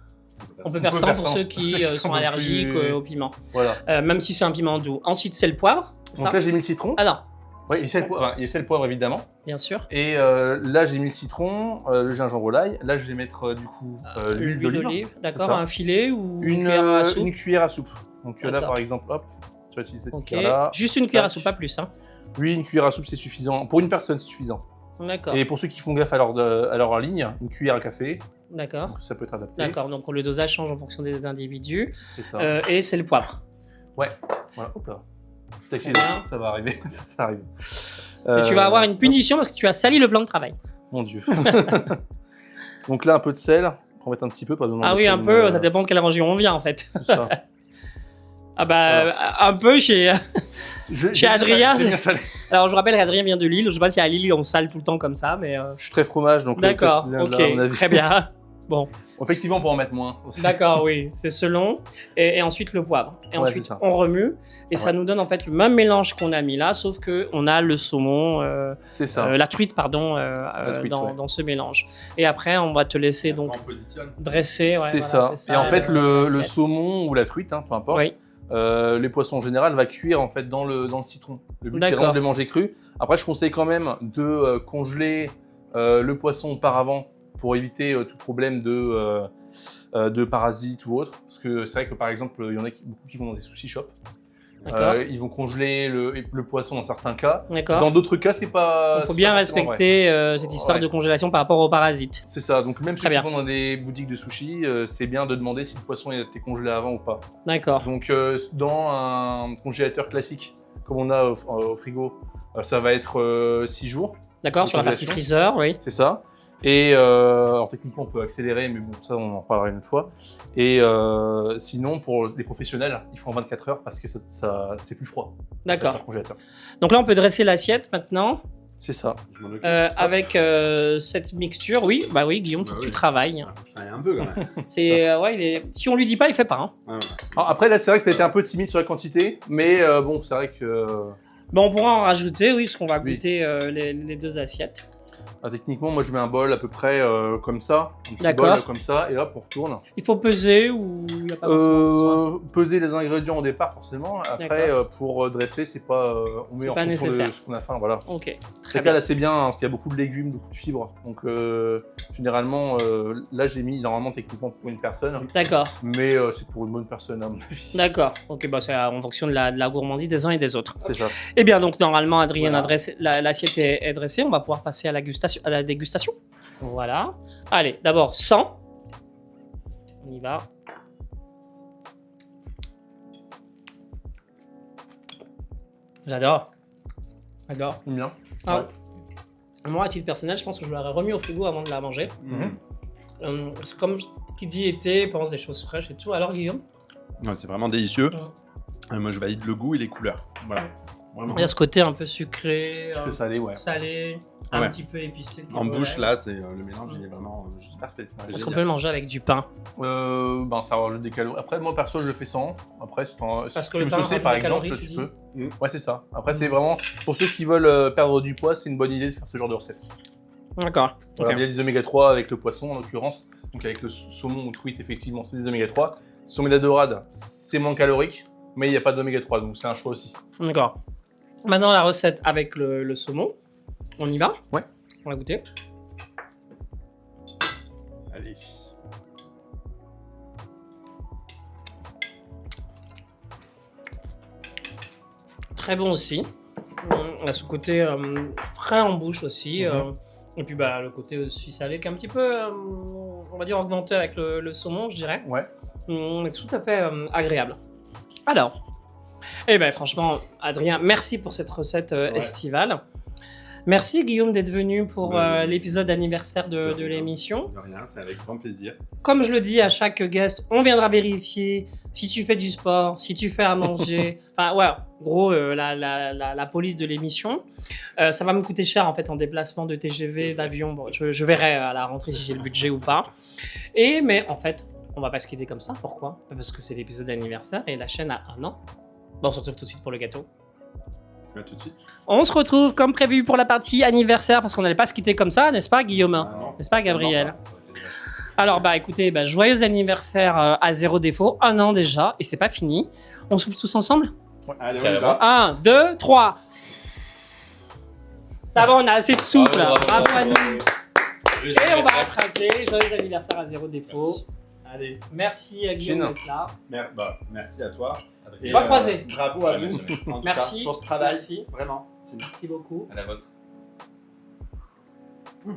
On peut faire peut ça faire pour ça. ceux qui Ceux qui sont sont un peu allergiques plus- au piment. Voilà. Même si c'est un piment doux. Ensuite, c'est le poivre. Donc Ça. là, j'ai mis le citron. Alors, Ouais, il y a le poivre, évidemment. bien sûr. Et là, j'ai mis le citron, le gingembre au l'ail. Là, je vais mettre du coup l'huile d'olive. D'accord, ça. un filet ou Une, cuillère à soupe. une cuillère à soupe. Donc là, D'accord. par exemple, hop, tu vas utiliser cette Ok. cuillère-là. Juste une cuillère à Tac. soupe, pas plus. Hein. Oui, une cuillère à soupe, c'est suffisant. Pour une personne, c'est suffisant. D'accord. Et pour ceux qui font gaffe à leur ligne, une cuillère à café, D'accord. donc ça peut être adapté. D'accord. Donc le dosage change en fonction des individus. C'est ça. Et c'est le poivre. Voilà, hop là. T'inquiète, Bien. ça va arriver. ça arrive. Et tu vas avoir une punition parce que tu as sali le plan de travail. Mon Dieu. Donc là, un peu de sel. On va mettre un petit peu, pas besoin d'en Ah oui, mettre un une, peu. Ça dépend de quelle région on vient en fait. tout ça. Ah bah un peu chez. Chez Adrien, j'ai bien salé. Alors je rappelle qu'Adrien vient de Lille. Je sais pas si à Lille on sale tout le temps comme ça, mais. Je suis très fromage, donc D'accord. peut-être Ok. là, à mon avis. Très bien. Bon. Effectivement, on peut en mettre moins. D'accord, oui, c'est selon. Et ensuite le poivre. Et Ouais, ensuite c'est ça. on remue. Et ça Ouais. nous donne en fait le même mélange qu'on a mis là, sauf que on a le saumon, C'est ça. la truite, pardon, truite, dans, ouais. dans ce mélange. Et après, on va te laisser donc On positionne. dresser. Ouais, c'est voilà, ça. Et en fait, le l'assiette. saumon ou la truite, hein, peu importe, Oui, les poissons en général va cuire en fait dans le citron. Le but c'est D'accord. vraiment de les manger crus. Après, je conseille quand même de congeler le poisson auparavant pour éviter tout problème de parasites ou autre. Parce que c'est vrai que par exemple, il y en a beaucoup qui vont dans des sushi shops. d'accord. Ils vont congeler le poisson dans certains cas. D'accord. Dans d'autres cas, c'est pas. Il faut c'est bien pas forcément vrai. respecter cette histoire Ouais. de congélation par rapport aux parasites. C'est ça. Donc même Très ceux bien. qui vont dans des boutiques de sushi, c'est bien de demander si le poisson a été congelé avant ou pas. D'accord. Donc dans un congélateur classique, comme on a au frigo, ça va être 6 jours, D'accord, de sur la partie congélation. freezer, oui. c'est ça. Et alors techniquement on peut accélérer, mais bon ça on en reparlera une autre fois. Et sinon pour les professionnels, il faut en 24 heures parce que ça c'est plus froid. D'accord. Le congélateur. Donc là, on peut dresser l'assiette maintenant C'est ça. Je m'en occupe. avec cette mixture. Oui, bah oui, Guillaume, faut Bah que oui. tu travailles. Ah, faut que je travaille un peu quand même. C'est ouais, si on lui dit pas, il fait pas. Hein. Ah, ouais. Alors, après là c'est vrai que ça a été un peu timide sur la quantité, mais bon c'est vrai que Bon, on pourra en rajouter, oui, parce qu'on va Oui. goûter les deux assiettes. techniquement moi je mets un bol à peu près comme ça, un petit D'accord. bol comme ça, et hop on retourne. Il faut peser ou il n'y a pas forcément besoin. Peser les ingrédients au départ forcément. Après pour dresser c'est pas on met C'est en pas fonction de nécessaire. ce qu'on a faim voilà. Ok, C'est très le bien. cas là c'est bien hein, parce qu'il y a beaucoup de légumes, beaucoup de fibres. Donc généralement là j'ai mis normalement techniquement pour une personne, D'accord, mais c'est pour une bonne personne à mon avis. d'accord. Ok, bah c'est en fonction de la gourmandise des uns et des autres. C'est ça. Eh bien, donc normalement, Adrien Voilà. a dressé, l'assiette est dressée. On va pouvoir passer à la dégustation. Voilà. Allez, d'abord 100. On y va. J'adore. J'adore. Bien. Ah, moi, à titre personnel, je pense que je l'aurais remis au frigo avant de la manger. Mhm. C'est comme qui dit été, pense des choses fraîches et tout. Alors, Guillaume? Ouais, c'est vraiment délicieux. Moi, je valide le goût et les couleurs. Voilà. Vraiment. Il y a ce côté un peu sucré, Je peux salé, ouais. salé, un Ouais. petit peu épicé. qui En est bouche, correct. là, c'est le mélange, il est vraiment juste parfait. C'est Est-ce qu'on génial. peut le manger avec du pain? Ça rajoute des calories. Après, moi perso, je le fais sans. Après, si Parce que tu le veux pain saucer, rajoute par des exemple, calories, tu tu dis peux. Mm. Ouais, c'est ça. Après, c'est vraiment pour ceux qui veulent perdre du poids, c'est une bonne idée de faire ce genre de recette. D'accord. Voilà, Ok. il y a des oméga 3 avec le poisson en l'occurrence. Donc avec le saumon ou truite, effectivement, c'est des oméga 3. Saumon de dorade, c'est moins calorique, mais il n'y a pas d'oméga 3, donc c'est un choix aussi. D'accord. Maintenant, la recette avec le saumon. On y va? Ouais. On va goûter. Allez. Très bon aussi. On a ce côté frais en bouche aussi. Et puis le côté sucré qui est un petit peu, on va dire, augmenté avec le saumon, je dirais. Ouais. C'est tout à fait agréable. Alors, franchement, Adrien, merci pour cette recette estivale. Merci Guillaume d'être venu pour l'épisode anniversaire de l'émission. De rien, c'est avec grand plaisir. Comme je le dis à chaque guest, on viendra vérifier si tu fais du sport, si tu fais à manger. Enfin, ouais, gros, la police de l'émission. Ça va me coûter cher en fait en déplacement de TGV, d'avion. Bon, je verrai à la rentrée si j'ai le budget ou pas. Mais en fait, on va pas se quitter comme ça. Pourquoi? Parce que c'est l'épisode d'anniversaire et la chaîne a 1 an. Bon, on se retrouve tout de suite pour le gâteau. À tout de suite. On se retrouve comme prévu pour la partie anniversaire parce qu'on n'allait pas se quitter comme ça, n'est-ce pas Guillaume? Ah non. N'est-ce pas Gabriel? Non, ça aurait été dommage. Alors écoutez, joyeux anniversaire à Zéro Défaut, 1 an déjà, et c'est pas fini. On souffle tous ensemble? Allez, on y Carrément. va. 1, 2, 3. Ça va, on a assez de souffle. Bravo à nous. Et on va attraper. Joyeux anniversaire à Zéro Défaut. Merci. Allez. Merci à Guillaume Chine. d'être là. Merci à toi. Et, Doigt croisé. Bravo à Ouais, vous. merci. En tout Merci. cas, pour ce travail. Merci. Vraiment. Merci beaucoup. À la vôtre. Mmh.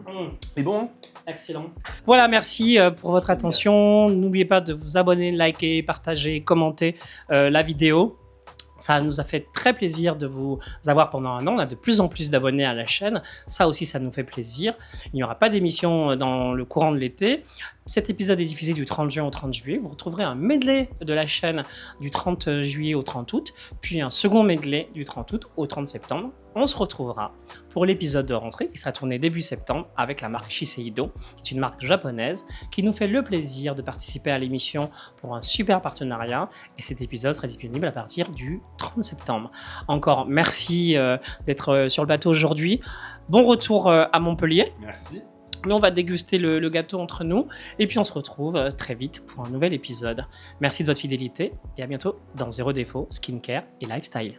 Et bon, Excellent. Voilà, merci pour votre attention. N'oubliez pas de vous abonner, liker, partager, commenter la vidéo. Ça nous a fait très plaisir de vous avoir pendant 1 an. On a de plus en plus d'abonnés à la chaîne. Ça aussi, ça nous fait plaisir. Il n'y aura pas d'émission dans le courant de l'été. Cet épisode est diffusé du 30 juin au 30 juillet. Vous retrouverez un medley de la chaîne du 30 juillet au 30 août, puis un second medley du 30 août au 30 septembre. On se retrouvera pour l'épisode de rentrée qui sera tourné début septembre avec la marque Shiseido, qui est une marque japonaise qui nous fait le plaisir de participer à l'émission pour un super partenariat. Et cet épisode sera disponible à partir du 30 septembre. Encore merci d'être sur le bateau aujourd'hui. Bon retour à Montpellier. Merci. Nous, on va déguster le gâteau entre nous. Et puis, on se retrouve très vite pour un nouvel épisode. Merci de votre fidélité et à bientôt dans Zéro Défaut, Skincare et Lifestyle.